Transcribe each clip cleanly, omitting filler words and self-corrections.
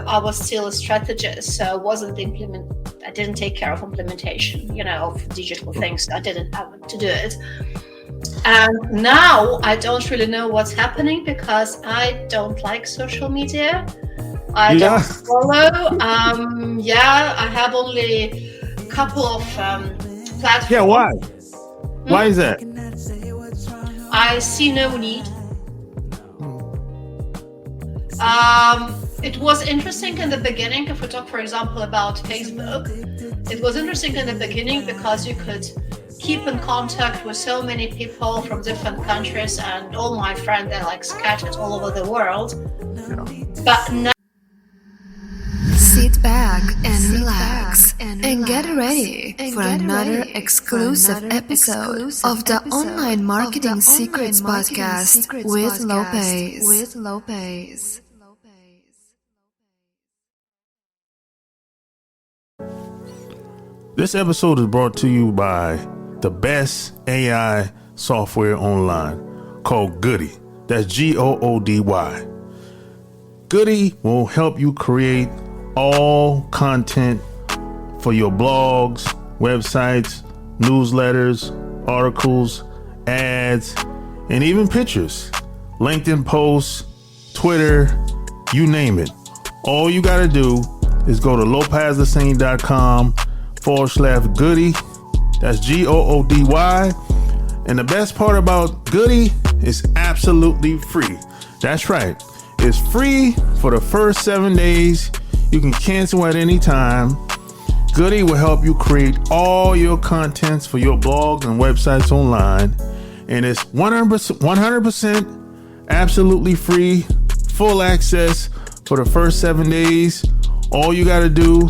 I was still a strategist, so I didn't take care of implementation, of digital things. I didn't have to do it. And now I don't really know what's happening because I don't like social media. I don't follow. I have only a couple of platforms. Yeah, why? Why is that? I see no need. It was interesting in the beginning. If we talk, for example, about Facebook, it was interesting in the beginning because you could keep in contact with so many people from different countries, and all my friends, they're like scattered all over the world. But now, sit back and relax and get ready for another exclusive episode of the Online Marketing Secrets Podcast with Lopez. This episode is brought to you by the best AI software online called Goody. That's Goody. Goody will help you create all content for your blogs, websites, newsletters, articles, ads, and even pictures, LinkedIn posts, Twitter, you name it. All you got to do is go to lopezthesane.com/Goody. That's Goody. And the best part about Goody is absolutely free. That's right. It's free for the first 7 days. You can cancel at any time. Goody will help you create all your contents for your blogs and websites online. And it's 100% absolutely free, full access for the first 7 days. All you got to do,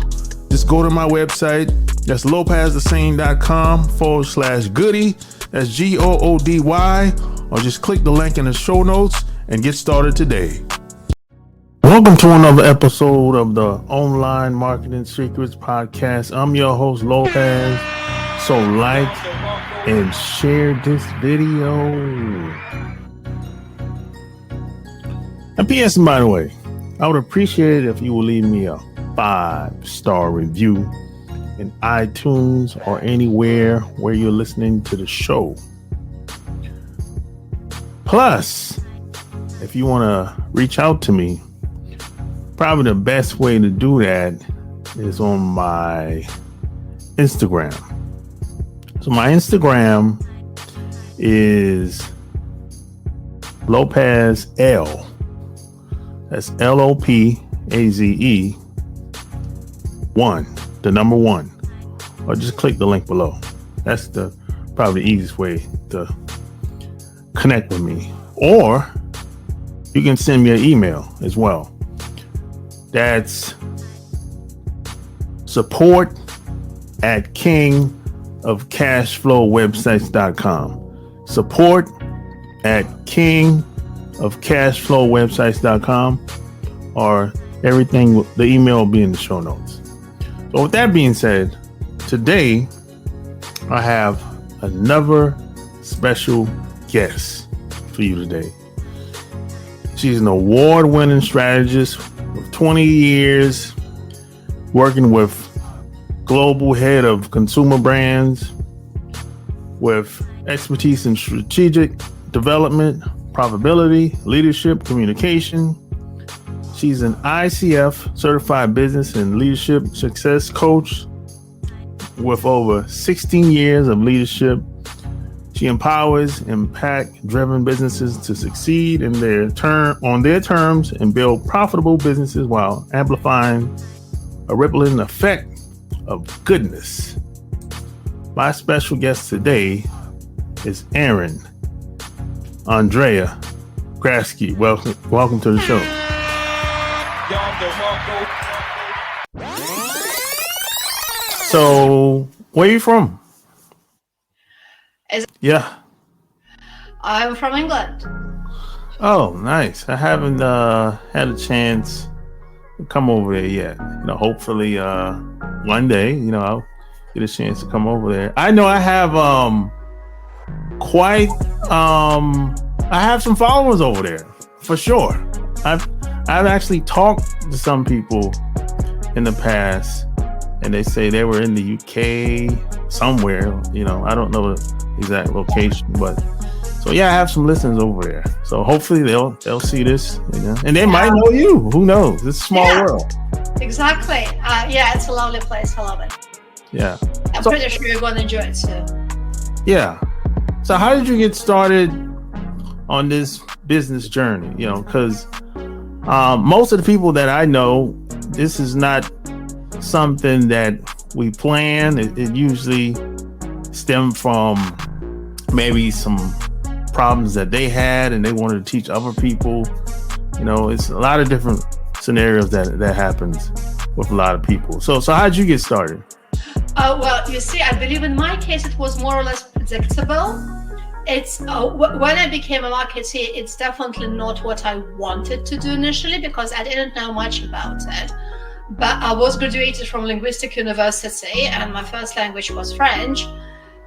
just go to my website. That's lopezthesane.com/Goody. That's Goody. Or just click the link in the show notes and get started today. Welcome to another episode of the Online Marketing Secrets Podcast. I'm your host, Lopez. So like and share this video. And P.S. by the way, I would appreciate it if you will leave me a 5-star review in iTunes or anywhere where you're listening to the show. Plus, if you want to reach out to me, probably the best way to do that is on my Instagram. So my Instagram is Lopez L. That's LOPAZE 1, the number 1. Or just click the link below. That's probably the easiest way to connect with me. Or you can send me an email as well. That's support@kingofcashflowwebsites.com. support@kingofcashflowwebsites.com, or everything, the email will be in the show notes. So with that being said, today I have another special guest for you today. She's an award-winning strategist with 20 years working with global head of consumer brands with expertise in strategic development, profitability, leadership, communication. She's an ICF certified business and leadership success coach with over 16 years of leadership. She empowers impact-driven businesses to succeed on their terms and build profitable businesses while amplifying a rippling effect of goodness. My special guest today is Erin Andrea Craske. Welcome to the show. So, where are you from? Yeah. I'm from England. Oh, nice. I haven't had a chance to come over there yet. Hopefully one day, I'll get a chance to come over there. I know I have I have some followers over there for sure. I've I've actually talked to some people in the past, and they say they were in the UK somewhere. I don't know the exact location, but so yeah, I have some listeners over there. So hopefully they'll see this, and they might know you. Who knows? It's a small world. Exactly. It's a lovely place. I love it. Yeah. I'm pretty sure you're going to enjoy it too. Yeah. So how did you get started on this business journey? Because most of the people that I know, this is not something that we plan. It usually stems from maybe some problems that they had and they wanted to teach other people. It's a lot of different scenarios that happens with a lot of people. So how did you get started? Well, you see, I believe in my case, it was more or less predictable. It's when I became a marketer, it's definitely not what I wanted to do initially because I didn't know much about it. But I was graduated from Linguistic University and my first language was French.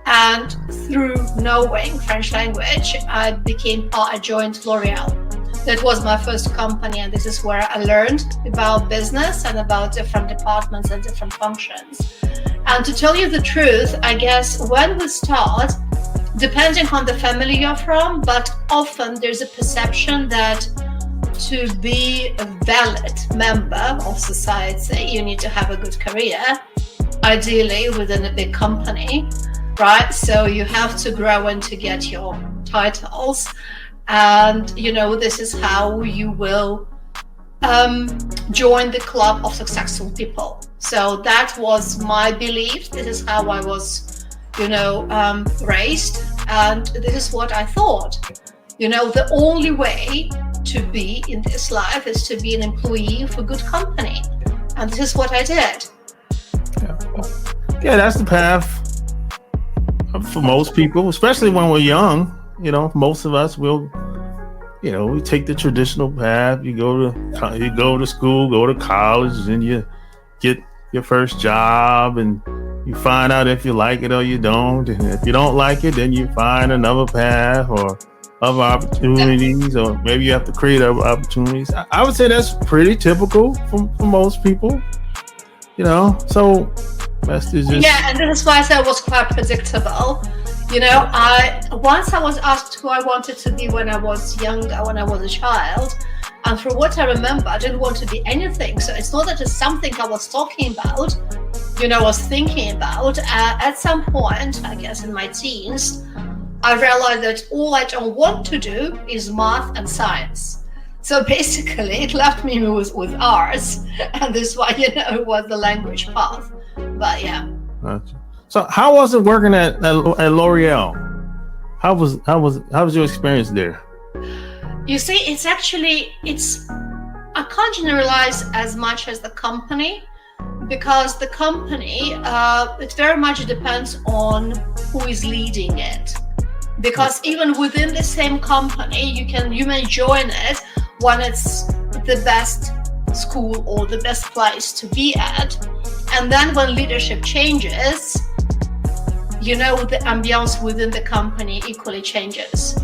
And through knowing French language, I joined L'Oreal. That was my first company, and this is where I learned about business and about different departments and different functions. And to tell you the truth, I guess when we start, depending on the family you're from, but often there's a perception that to be a valid member of society, you need to have a good career, ideally within a big company, right? So you have to grow and to get your titles. And, this is how you will join the club of successful people. So that was my belief. This is how I was, raised. And this is what I thought. The only way to be in this life is to be an employee of a good company. And this is what I did. Yeah, that's the path for most people, especially when we're young. Most of us will, we take the traditional path. You go to school, go to college, and you get your first job, and you find out if you like it or you don't. And if you don't like it, then you find another path or other opportunities, or maybe you have to create other opportunities. I would say that's pretty typical for most people. So that's just and this is why I said it was quite predictable. Once I was asked who I wanted to be when I was younger, when I was a child, and from what I remember, I didn't want to be anything. So it's not that it's something I was talking about, was thinking about. At some point, I guess in my teens, I realized that all I don't want to do is math and science. So basically, it left me with arts, and this is why, it was the language path. But yeah. Gotcha. So how was it working at L'Oreal? How was your experience there? You see, it's I can't generalize as much as the company, because the company, it very much depends on who is leading it. Because even within the same company, you may join it when it's the best school or the best place to be at. And then when leadership changes, the ambience within the company equally changes.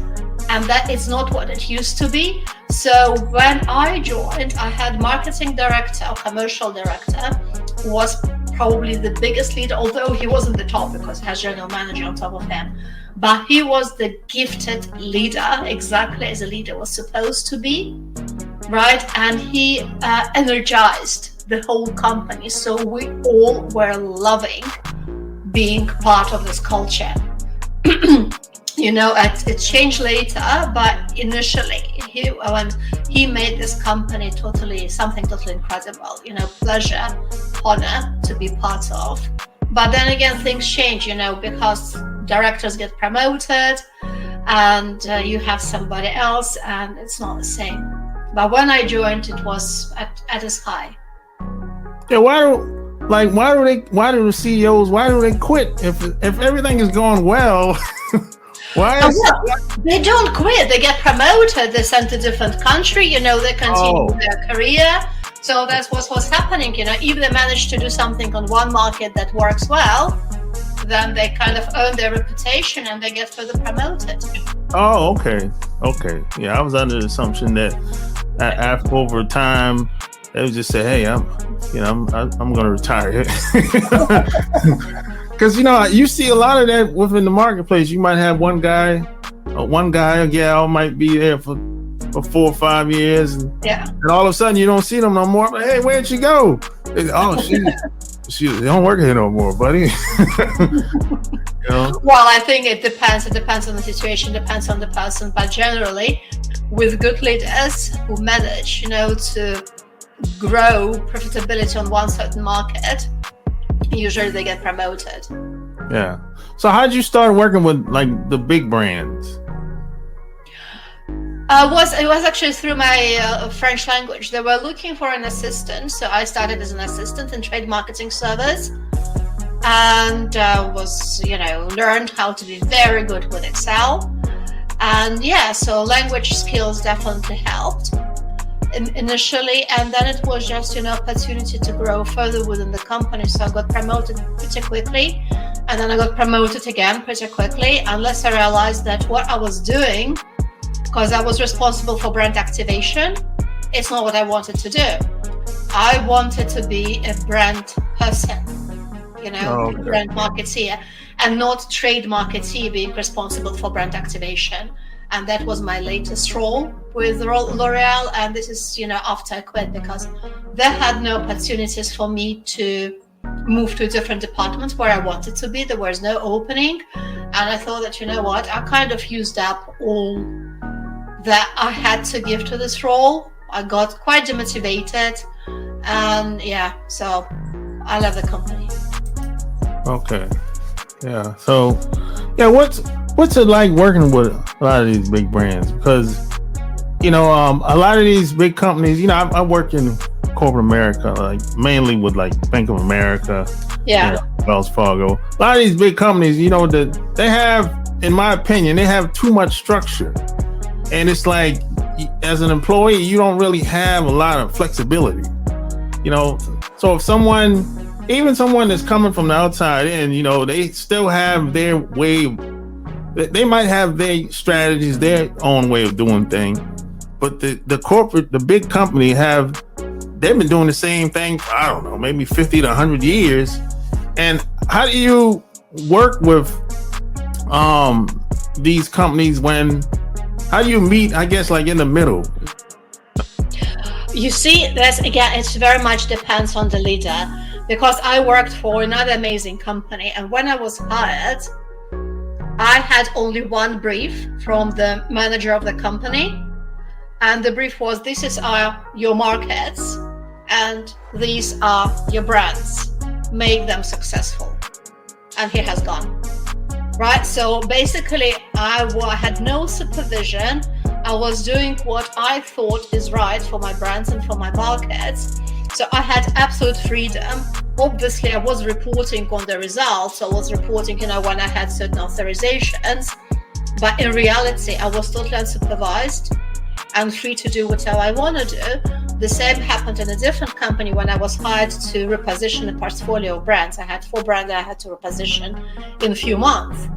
And that is not what it used to be. So when I joined, I had marketing director or commercial director, who was probably the biggest leader, although he wasn't the top because he has general manager on top of him. But he was the gifted leader, exactly as a leader was supposed to be, right? And he energized the whole company. So we all were loving being part of this culture. It changed later, but initially when he made this company something totally incredible, pleasure, honor to be part of. But then again, things change, because directors get promoted and you have somebody else, and it's not the same. But when I joined, it was at its high. Yeah, why do the CEOs, why do they quit if everything is going well? They don't quit. They get promoted. They sent to a different country. They continue their career. So that's what's happening. If they manage to do something on one market that works well, then they kind of earn their reputation and they get further promoted. Oh, okay. Yeah, I was under the assumption that after over time, they would just say, "Hey, I'm going to retire." Because you see a lot of that within the marketplace. You might have one guy or gal might be there for 4 or 5 years, and all of a sudden you don't see them no more. But hey, where'd she go? She don't work here no more, buddy. Well, I think it depends. It depends on the situation, depends on the person. But generally, with good leaders who manage, to grow profitability on one certain market, usually they get promoted. Yeah. So how'd you start working with like the big brands? It was actually through my French language. They were looking for an assistant, so I started as an assistant in trade marketing service, and learned how to be very good with Excel, and so language skills definitely helped initially, and then it was just opportunity to grow further within the company. So I got promoted pretty quickly, and then I got promoted again pretty quickly, unless I realized that what I was doing, because I was responsible for brand activation, it's not what I wanted to do. I wanted to be a brand person, brand marketeer, and not trade marketeer being responsible for brand activation. And that was my latest role with L'Oreal. And this is, after I quit, because there had no opportunities for me to move to a different department where I wanted to be. There was no opening. And I thought that, I kind of used up all that I had to give to this role. I got quite demotivated, and so I left the company. Okay. Yeah. So, what's it like working with a lot of these big brands? Because, a lot of these big companies, I work in corporate America, like mainly with like Bank of America, Wells Fargo. A lot of these big companies, that they have, in my opinion, they have too much structure. And it's like, as an employee, you don't really have a lot of flexibility, So if even someone that's coming from the outside in, they still have their way. They might have their strategies, their own way of doing things. But the big company they've been doing the same thing for, I don't know, maybe 50 to 100 years. And how do you work with these companies how do you meet, I guess, like in the middle? You see, it very much depends on the leader, because I worked for another amazing company, and when I was hired, I had only one brief from the manager of the company, and the brief was, this is your markets, and these are your brands. Make them successful. And he has gone. Right, so basically I had no supervision. I was doing what I thought is right for my brands and for my markets. So I had absolute freedom. Obviously, I was reporting on the results. I was reporting, when I had certain authorizations. But in reality, I was totally unsupervised and free to do whatever I want to do. The same happened in a different company when I was hired to reposition a portfolio of brands. I had 4 brands that I had to reposition in a few months.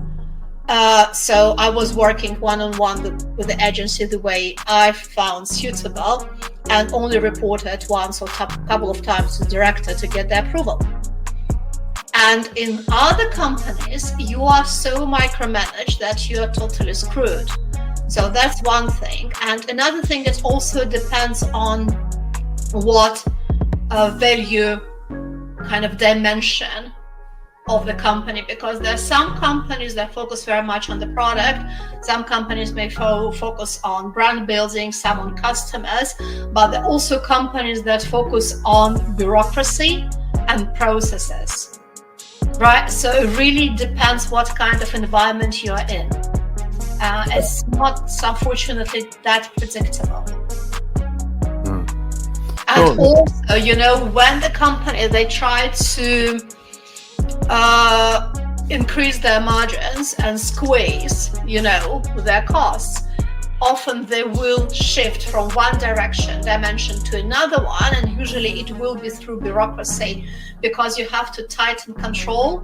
So I was working one-on-one with the agency the way I found suitable, and only reported once or a couple of times to the director to get the approval. And in other companies, you are so micromanaged that you are totally screwed. So that's one thing. And another thing, it also depends on what value kind of dimension of the company, because there are some companies that focus very much on the product. Some companies may focus on brand building, some on customers, but there are also companies that focus on bureaucracy and processes, right? So it really depends what kind of environment you are in. It's not, unfortunately, that predictable. And also, when the company, they try to increase their margins and squeeze, their costs, often they will shift from one dimension to another one, and usually it will be through bureaucracy, because you have to tighten control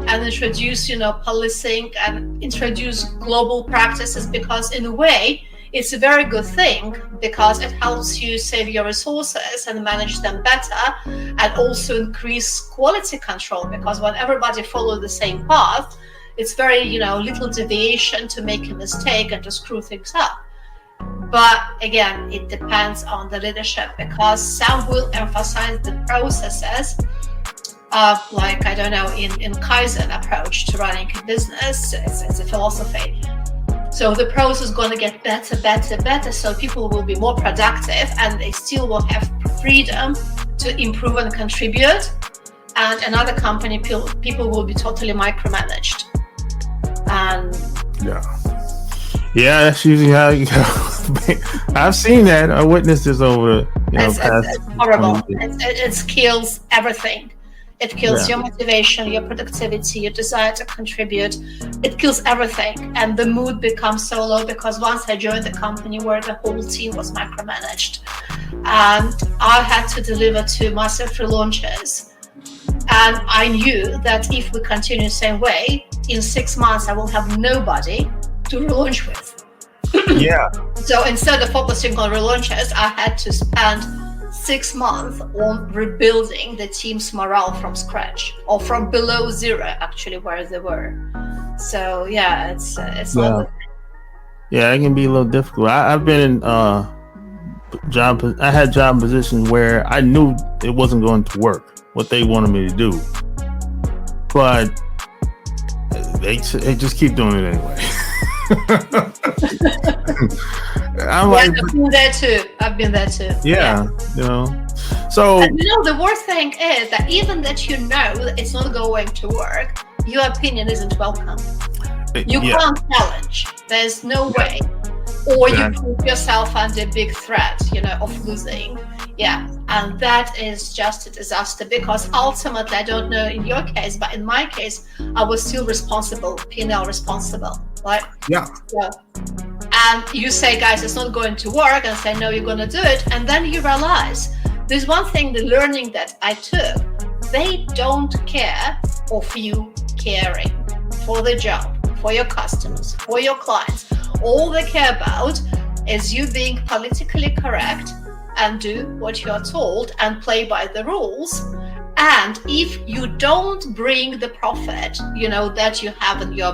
and introduce, policing and introduce global practices, because in a way, it's a very good thing because it helps you save your resources and manage them better, and also increase quality control, because when everybody follows the same path, it's very, little deviation to make a mistake and to screw things up. But again, it depends on the leadership, because some will emphasize the processes of, like, I don't know, in Kaizen approach to running a business. It's a philosophy. So the process is going to get better, so people will be more productive and they still will have freedom to improve and contribute. And another company, people will be totally micromanaged. And yeah, that's usually how you go. I've seen that. I witnessed this over it's horrible. It kills everything. It kills your motivation, your productivity, your desire to contribute. It kills everything. And the mood becomes so low, because once I joined the company where the whole team was micromanaged, and I had to deliver 2 massive relaunches. And I knew that if we continue the same way, in 6 months, I will have nobody to relaunch with. Yeah. So instead of focusing on relaunches, I had to spend 6 months on rebuilding the team's morale from scratch, or from below zero, actually, where they were. So yeah, it's not. Yeah, it can be a little difficult. I've been in I had job positions where I knew it wasn't going to work, what they wanted me to do, but they just keep doing it anyway. I've been there too. Yeah. So and the worst thing is that even that that it's not going to work, your opinion isn't welcome. You can't challenge. There's no way. Or you put yourself under big threat, of losing. Yeah, and that is just a disaster, because ultimately, I don't know in your case, but in my case, I was still responsible, P&L responsible, right? Yeah. And you say, guys, it's not going to work, and say, no, you're going to do it. And then you realize there's one thing, the learning that I took, they don't care of you caring for the job, for your customers, for your clients. All they care about is you being politically correct and do what you are told and play by the rules. And if you don't bring the profit, that you have in your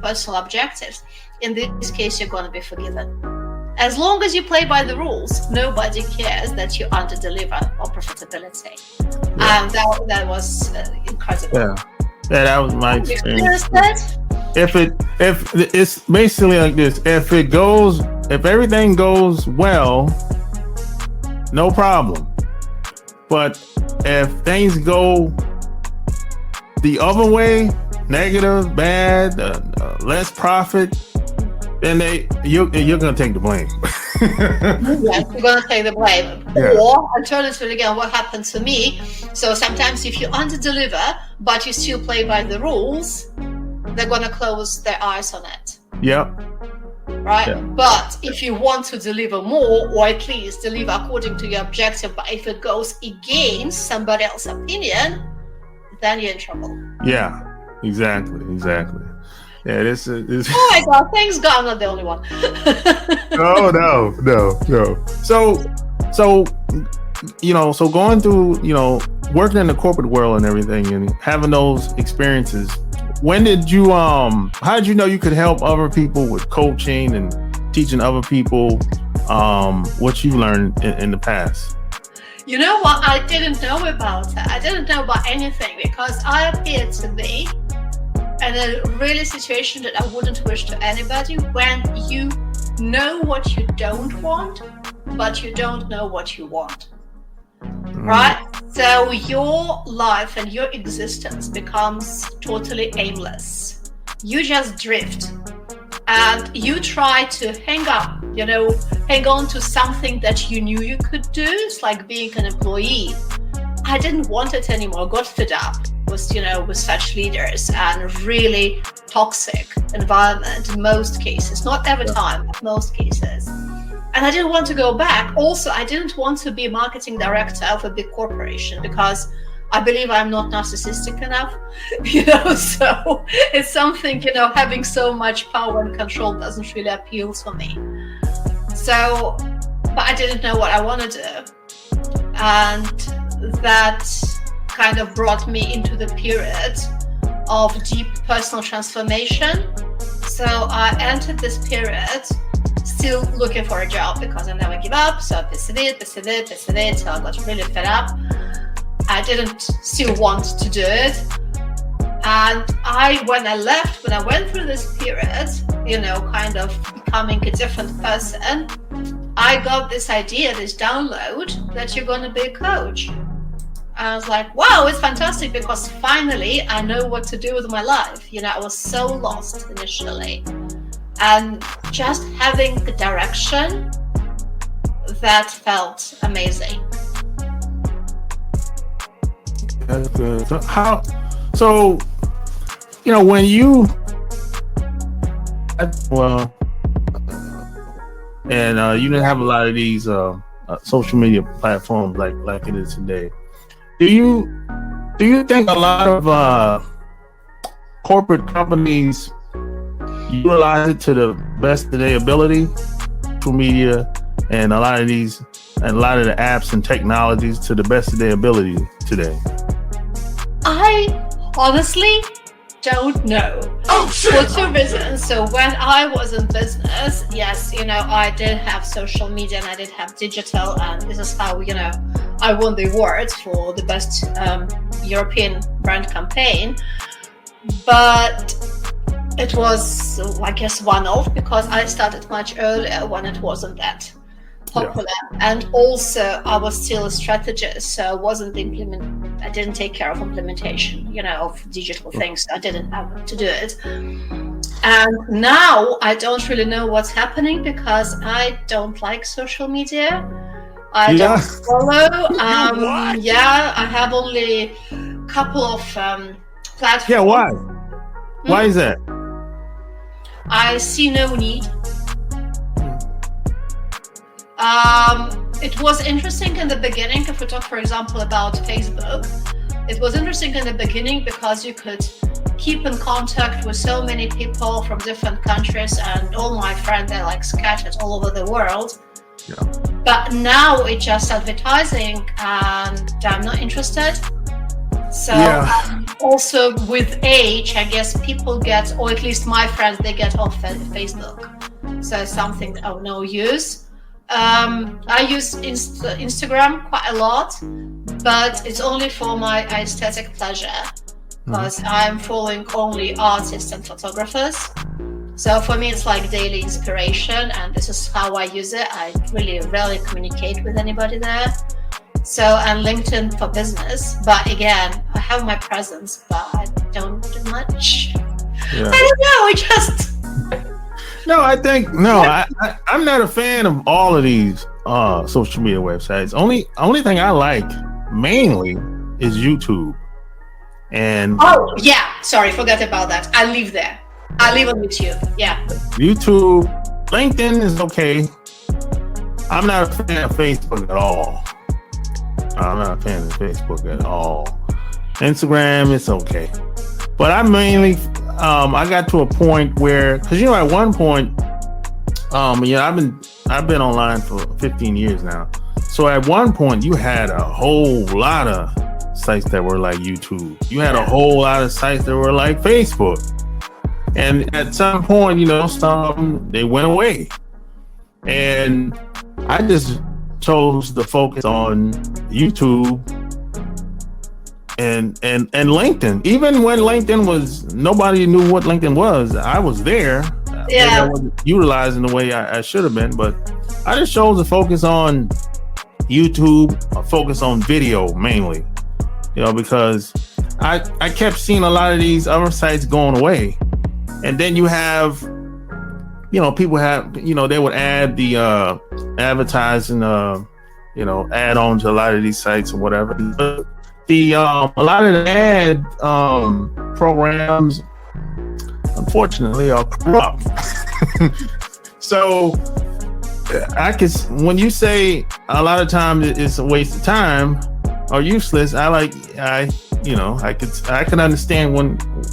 personal objectives, in this case, you're going to be forgiven. As long as you play by the rules, nobody cares that you under-deliver on profitability. And that was incredible. Yeah, that was my experience. If it's basically like this: if everything goes well, no problem. But if things go the other way, negative, bad, less profit, then you're going to take the blame. Yes, you're going to take the blame. Yeah. Or alternatively, again, what happened to me? So sometimes if you under-deliver, but you still play by the rules, they're going to close their eyes on it. Yep. Right? Yeah. But if you want to deliver more, or at least deliver according to your objective, but if it goes against somebody else's opinion, then you're in trouble. Yeah, exactly. Yeah, this is. Oh my God! Thanks God, I'm not the only one. No. So going through, working in the corporate world and everything, and having those experiences. When did you how did you know you could help other people with coaching and teaching other people what you learned in the past? You know what? I didn't know about it. I didn't know about anything, because I appeared to be in a really situation that I wouldn't wish to anybody, when you know what you don't want, but you don't know what you want. Right? So your life and your existence becomes totally aimless. You just drift, and you try to hang on to something that you knew you could do. It's like being an employee. I didn't want it anymore. I got fed up with such leaders and really toxic environment in most cases. Not every time, but most cases. And I didn't want to go back. Also, I didn't want to be a marketing director of a big corporation, because I believe I'm not narcissistic enough, so it's something, having so much power and control doesn't really appeal to me. So, but I didn't know what I want to do. And that kind of brought me into the period of deep personal transformation. So I entered this period still looking for a job because I never give up. So I persevered. So I got really fed up. I didn't still want to do it. And when I went through this period, kind of becoming a different person, I got this idea, this download that you're going to be a coach. I was like, wow, it's fantastic because finally I know what to do with my life. I was so lost initially. And just having the direction, that felt amazing. That's good. So when you, you didn't have a lot of these social media platforms like it is today. Do you think a lot of corporate companies utilize it to the best of their ability, social media, and a lot of the apps and technologies to the best of their ability today? I honestly don't know. For two reasons. So when I was in business, yes, I did have social media and I did have digital, and this is how, I won the award for the best European brand campaign. But it was, I guess, one-off because I started much earlier when it wasn't that popular. Yeah. And also I was still a strategist, so I didn't take care of implementation, of digital things. I didn't have to do it. And now I don't really know what's happening because I don't like social media. I don't follow. I have only a couple of platforms. Yeah, why? Why is that? I see no need. It was interesting in the beginning. If we talk, for example, about Facebook, it was interesting in the beginning because you could keep in contact with so many people from different countries, and all my friends, they're scattered all over the world. Yeah. But now it's just advertising, and I'm not interested. So also with age, I guess people get, or at least my friends, they get off Facebook. So it's something of no use. I use Instagram quite a lot, but it's only for my aesthetic pleasure because I'm following only artists and photographers. So for me, it's like daily inspiration, and this is how I use it. I really rarely communicate with anybody there. So, and LinkedIn for business. But again, I have my presence, but I don't do much. Yeah. I don't know, I'm not a fan of all of these social media websites. Only thing I like mainly is YouTube. And forget about that. I live there. I live on YouTube. Yeah. YouTube, LinkedIn is okay. I'm not a fan of Facebook at all. Instagram, it's okay. But I mainly, I got to a point where, because at one point, I've been online for 15 years now. So at one point, you had a whole lot of sites that were like YouTube. You had a whole lot of sites that were like Facebook. And at some point, some they went away, and I just chose to focus on YouTube and LinkedIn. Even when LinkedIn was, nobody knew what LinkedIn was. I was there. Yeah. I wasn't utilizing the way I should have been, but I just chose to focus on YouTube, focus on video mainly, because I kept seeing a lot of these other sites going away. And then you have, people have, they would add the advertising, add on to a lot of these sites or whatever. A lot of the ad programs, unfortunately, are corrupt. So when you say a lot of times it's a waste of time or useless, I can understand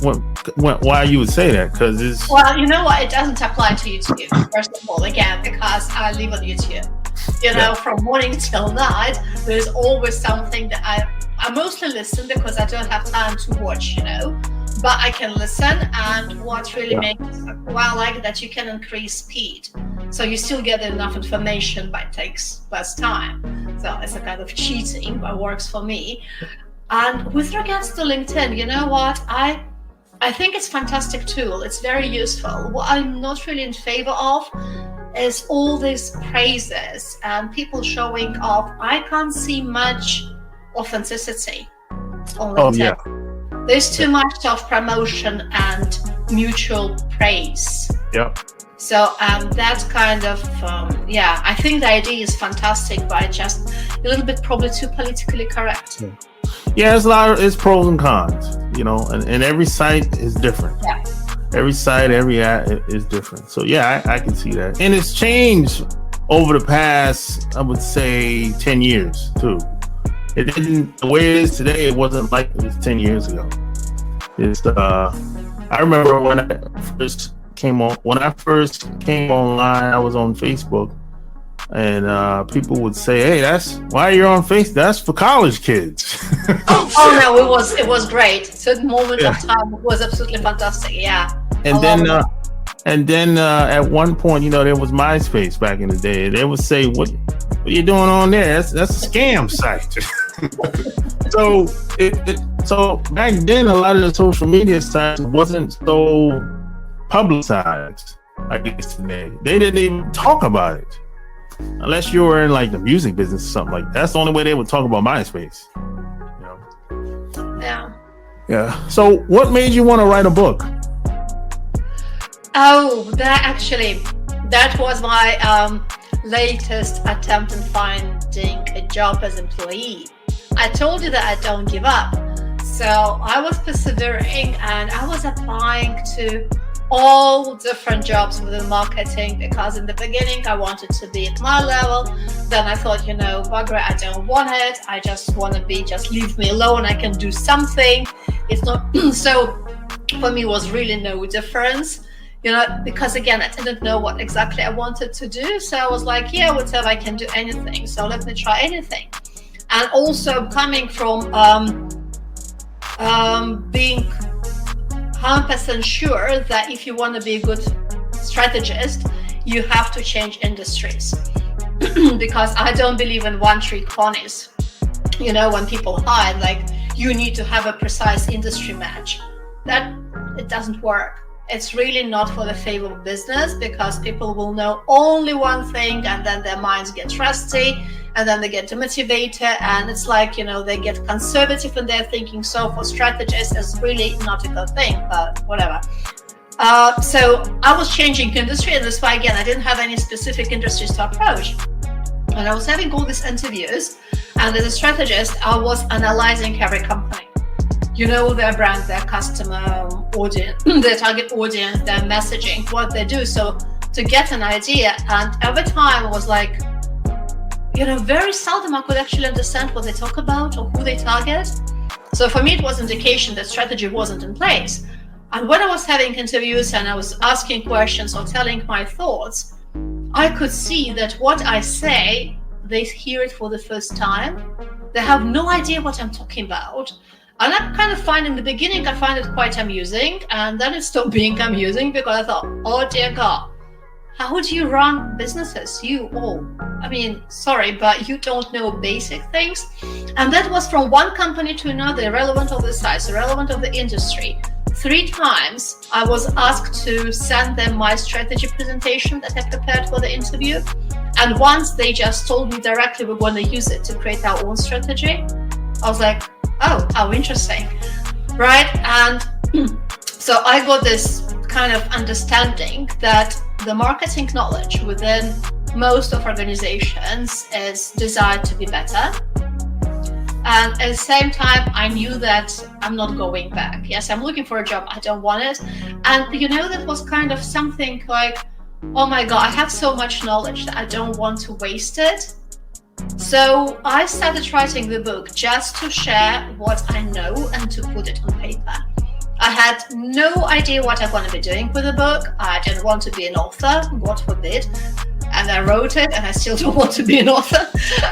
why you would say that? Because it's Well, you know what? It doesn't apply to YouTube, first of all, again, because I live on YouTube. You know, from morning till night, there's always something that I mostly listen because I don't have time to watch, you know, but I can listen. And what really makes I like that you can increase speed. So you still get enough information, but it takes less time. So it's a kind of cheating, but works for me. And with regards to LinkedIn, you know what? I think it's a fantastic tool. It's very useful. What I'm not really in favor of is all these praises and people showing off. I can't see much authenticity on LinkedIn. There's too much self-promotion and mutual praise. So that's kind of, I think the idea is fantastic, but just a little bit probably too politically correct. Yeah, it's pros and cons, you know, and every site is different. Yeah. Every site, every ad is different. So yeah, I can see that. And it's changed over the past, I would say, 10 years too. It didn't, the way it is today, it wasn't like it was 10 years ago. It's I remember when I first came online, I was on Facebook, and people would say, "Hey, why you're on Facebook? That's for college kids." Oh no, it was great. So the moment of time was absolutely fantastic. Yeah. And then at one point, you know, there was MySpace back in the day. They would say, "What are you doing on there? That's a scam site." So back then, a lot of the social media sites wasn't so publicized. I guess today they didn't even talk about it unless you were in like the music business or something like that. That's the only way they would talk about MySpace. You know? Yeah. So, what made you want to write a book? Oh, that was my latest attempt in finding a job as employee. I told you that I don't give up. So I was persevering and I was applying to all different jobs within marketing because in the beginning I wanted to be at my level. Then I thought, you know, bugger, I don't want it. I just want to just leave me alone. I can do something. It's not so for me it was really no difference. You know, because again, I didn't know what exactly I wanted to do. So I was like, yeah, whatever, I can do anything. So let me try anything. And also coming from being 100% sure that if you want to be a good strategist, you have to change industries. Because I don't believe in one-trick ponies. You know, when people hide, like, you need to have a precise industry match. That, it doesn't work. It's really not for the favor of business because people will know only one thing and then their minds get rusty and then they get demotivated and it's like, you know, they get conservative in their thinking. So for strategists, it's really not a good thing, but whatever. So I was changing industry and that's why, again, I didn't have any specific industries to approach. And I was having all these interviews and as a strategist, I was analyzing every company. You know, their brand, their customer audience, their target audience, their messaging, what they do. So to get an idea, and every time it was like, you know, very seldom I could actually understand what they talk about or who they target. So for me, it was indication that strategy wasn't in place. And when I was having interviews and I was asking questions or telling my thoughts, I could see that what I say, they hear it for the first time. They have no idea what I'm talking about. And I kind of find in the beginning, I find it quite amusing. And then it stopped being amusing because I thought, oh dear God, how do you run businesses? You all, I mean, sorry, but you don't know basic things. And that was from one company to another, irrelevant of the size, irrelevant of the industry. 3 times I was asked to send them my strategy presentation that I prepared for the interview. And once they just told me directly we're going to use it to create our own strategy. I was like, oh, how interesting, right? And so I got this kind of understanding that the marketing knowledge within most of organizations is designed to be better. And at the same time, I knew that I'm not going back. Yes, I'm looking for a job. I don't want it. And, you know, that was kind of something like, oh my God, I have so much knowledge that I don't want to waste it. So I started writing the book just to share what I know and to put it on paper. I I had no idea what I'm going to be doing with the book. I didn't want to be an author, God forbid. And I wrote it, and I still don't want to be an author.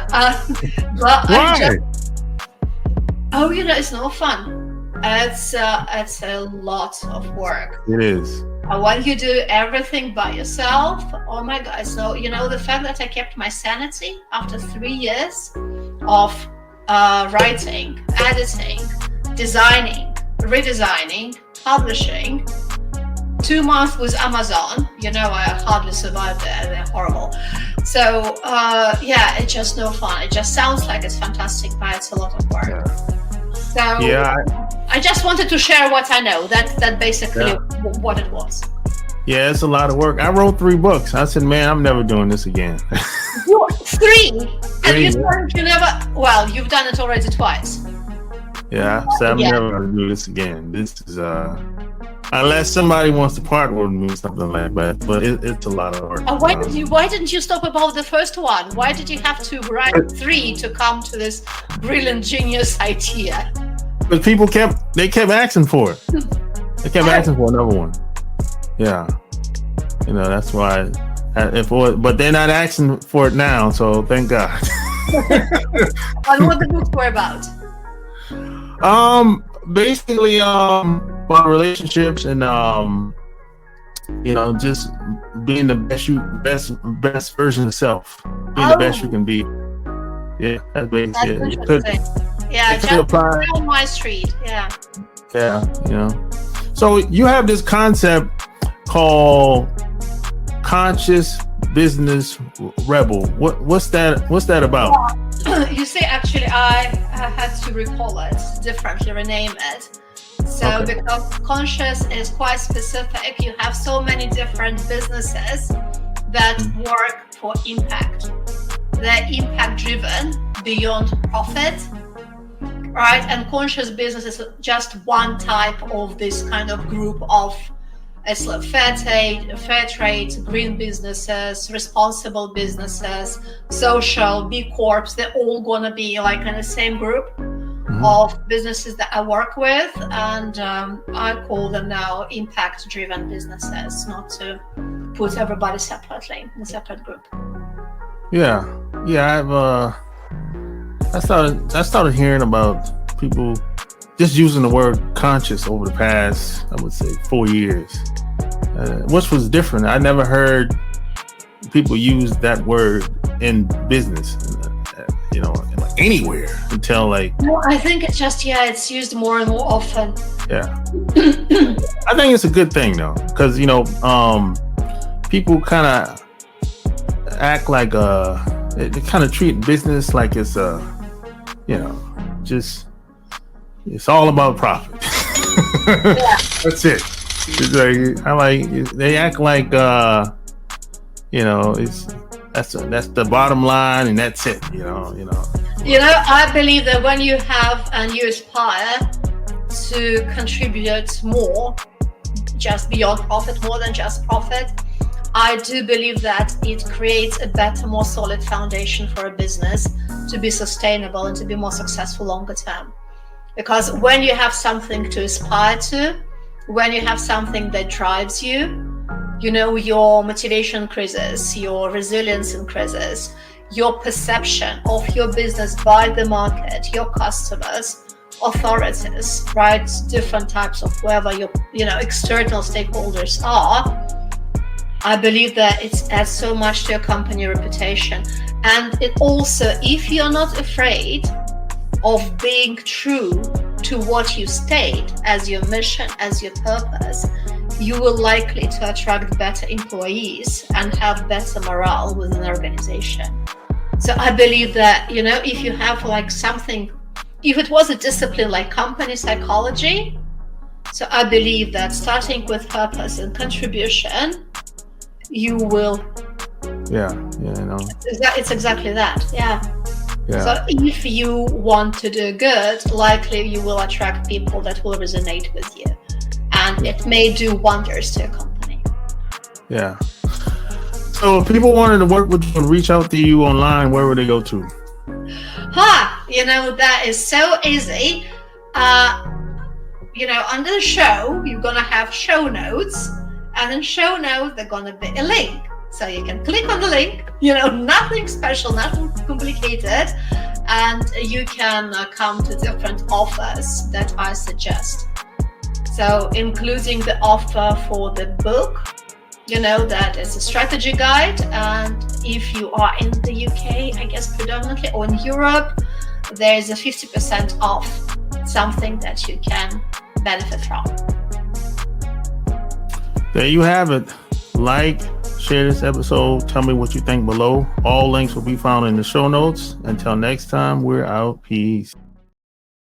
But Why? it's no fun. It's a lot of work. It is. When you do everything by yourself, oh my God. So, the fact that I kept my sanity after 3 years of writing, editing, designing, redesigning, publishing, 2 months with Amazon, I hardly survived there. They're horrible. So, it's just no fun. It just sounds like it's fantastic, but it's a lot of work. Yeah. So, Yeah. I just wanted to share what I know. That's basically what it was. Yeah, it's a lot of work. I wrote 3 books. I said, man, I'm never doing this again. 3? And you never, you've done it already twice. Yeah, so I'm never going to do this again. This is, unless somebody wants to partner with me or something like that, but it's a lot of work. Why didn't you stop about the first one? Why did you have to write 3 to come to this brilliant, genius idea? But people kept asking for it. They kept asking for another one. Yeah. That's why. But they're not asking for it now, so thank God. And what the books were about? Basically, about relationships and just being the best version of self, being the best you can be. Yeah, that's basically it. Interesting. Yeah, just down my street. Yeah. Yeah, So you have this concept called conscious business rebel. What's that about? You see, actually, I had to recall it differently, rename it. So because conscious is quite specific, you have so many different businesses that work for impact. They're impact driven beyond profit, right? And conscious business is just one type of this kind of group of it's like fair trade, green businesses, responsible businesses, social, B Corps. They're all gonna be like in the same group of businesses that I work with, and I call them now impact-driven businesses, not to put everybody separately in a separate group. Yeah. I started hearing about people just using the word conscious over the past, I would say, 4 years, which was different. I never heard people use that word in business, like anywhere until like. No, I think it's just it's used more and more often. Yeah, I think it's a good thing though, because people kind of act like they kind of treat business like it's just. It's all about profit. That's it. It's they act like that's the bottom line and that's it. I believe that when you have and you aspire to contribute more, just beyond profit, more than just profit, I do believe that it creates a better, more solid foundation for a business to be sustainable and to be more successful longer term. Because when you have something to aspire to, when you have something that drives you, your motivation increases, your resilience increases, your perception of your business by the market, your customers, authorities, right? Different types of whoever your external stakeholders are. I believe that it adds so much to your company reputation. And it also, if you're not afraid of being true to what you state as your mission, as your purpose, you will likely to attract better employees and have better morale within an organization. So I believe that, if you have like something, if it was a discipline like company psychology, so I believe that starting with purpose and contribution, you will. It's exactly that. Yeah. So if you want to do good, likely you will attract people that will resonate with you, and it may do wonders to your company. Yeah. So if people wanted to work with you and reach out to you online, where would they go to? That is so easy. under the show, you're going to have show notes. And in show notes, there's going to be a link. So you can click on the link, nothing special, nothing complicated. And you can come to different offers that I suggest. So including the offer for the book, that is a strategy guide. And if you are in the UK, I guess predominantly, or in Europe, there is a 50% off, something that you can benefit from. There you have it. Like, share this episode. Tell me what you think below. All links will be found in the show notes. Until next time, we're out. Peace.